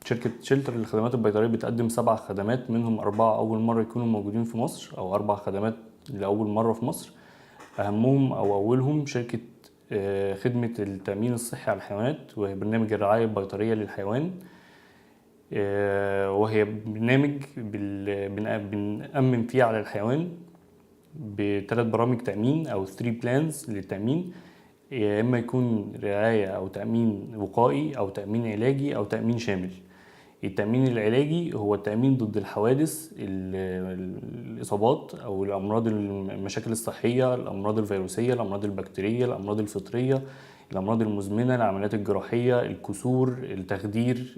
شركة شيلتر للخدمات البيطرية بتقدم 7 خدمات، منهم 4 أول مرة يكونوا موجودين في مصر، أو 4 خدمات لأول مرة في مصر. أهمهم أو أولهم شركة خدمة التأمين الصحي على الحيوانات، وهي برنامج الرعاية البيطرية للحيوان. وهي برنامج بنأمن فيه على الحيوان ب3 برامج تأمين أو 3 plans للتأمين، يا إما يكون رعاية أو تأمين وقائي أو تأمين علاجي أو تأمين شامل. التأمين العلاجي هو التأمين ضد الحوادث، الإصابات أو الأمراض، المشاكل الصحية، الأمراض الفيروسية، الأمراض البكتيرية، الأمراض الفطرية، الأمراض المزمنة، العمليات الجراحية، الكسور، التخدير،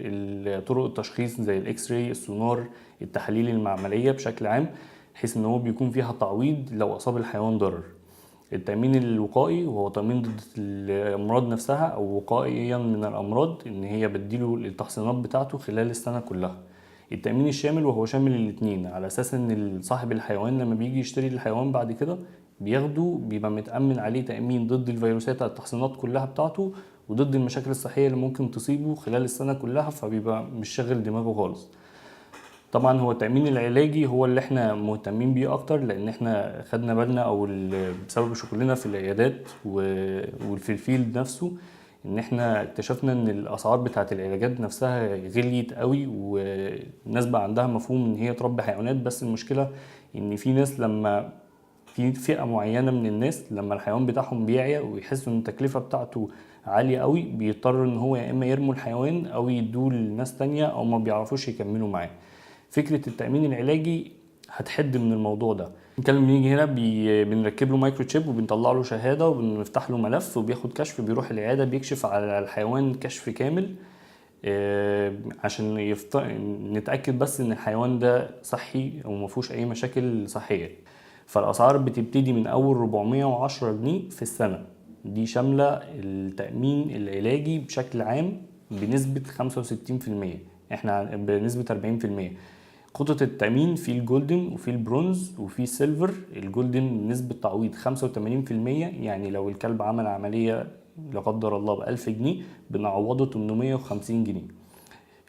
طرق التشخيص زي الإكس راي، السونار، التحاليل المعملية بشكل عام، بحيث إن هو بيكون فيها تعويض لو أصاب الحيوان ضرر. التأمين الوقائي وهو تأمين ضد الأمراض نفسها أو وقائيا من الأمراض، إن هي بديله التحصينات بتاعته خلال السنة كلها. التأمين الشامل وهو شامل الاتنين، على أساس إن صاحب الحيوان لما بيجي يشتري الحيوان بعد كده بياخده، بيبقى متأمن عليه تأمين ضد الفيروسات على التحصينات كلها بتاعته، وضد المشاكل الصحية اللي ممكن تصيبه خلال السنة كلها، فبيبقى مش شاغل دماغه خالص. طبعا هو التأمين العلاجي هو اللي احنا مهتمين بيه اكتر، لان احنا خدنا بالنا او بسبب شغلنا في العيادات وفي الفيلد نفسه، ان احنا اكتشفنا ان الاسعار بتاعت العلاجات نفسها غليت قوي، والناس بقى عندها مفهوم ان هي تربي حيوانات. بس المشكلة ان في ناس، لما في فئة معينة من الناس لما الحيوان بتاعهم بيعيا ويحسوا ان التكلفة بتاعته عالية قوي، بيضطر ان هو يا اما يرموا الحيوان او يدوه لناس تانية، او ما بيعرفوش يكملوا معاه. فكرة التأمين العلاجي هتحد من الموضوع ده. نتكلم، نيجي هنا بنركب له مايكرو تشيب، وبنطلع له شهادة، وبنفتح له ملف، وبياخد كشف، بيروح العيادة بيكشف على الحيوان كشف كامل، عشان نتأكد بس ان الحيوان ده صحي او مفيهوش اي مشاكل صحية. فالاسعار بتبتدي من اول 410 جنيه في السنة، دي شاملة التأمين العلاجي بشكل عام بنسبة 65%، احنا بنسبة 40%. خطة التأمين في الجولدن وفي البرونز وفي السيلفر. الجولدن نسبة تعويض 85%، يعني لو الكلب عمل عملية لا قدر الله ب1000 جنيه بنعوضه 850 جنيه.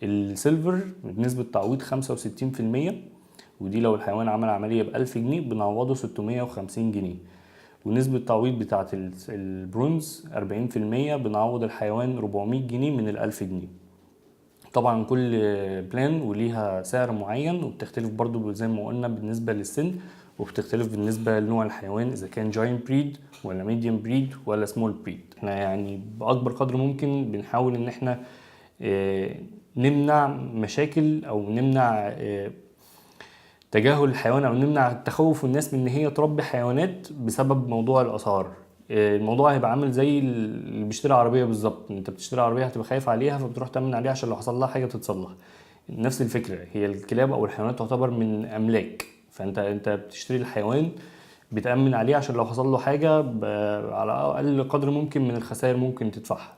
السيلفر نسبة تعويض 65%، ودي لو الحيوان عمل عملية ب1000 جنيه بنعوضه 650 جنيه. ونسبة التعويض بتاعة البرونز 40%، بنعوض الحيوان 400 جنيه من ال1000 جنيه. طبعا كل بلان وليها سعر معين، وبتختلف برضو زي ما قلنا بالنسبة للسن، وبتختلف بالنسبة لنوع الحيوان، إذا كان جاينت بريد ولا ميديوم بريد ولا سمول بريد. احنا يعني بأكبر قدر ممكن بنحاول إن احنا نمنع مشاكل، أو نمنع تجاهل الحيوان، او نمنع تخوف الناس من ان هي تربي حيوانات بسبب موضوع الاسعار. الموضوع هيبقى عامل زي اللي بيشتري عربيه بالظبط. انت بتشتري عربيه هتبقى خايف عليها، فبتروح تامن عليها عشان لو حصل لها حاجه تتصلح. نفس الفكره، هي الكلاب او الحيوانات تعتبر من املاك، فانت بتشتري الحيوان بتامن عليه عشان لو حصل له حاجه على اقل قدر ممكن من الخسائر ممكن تدفعها.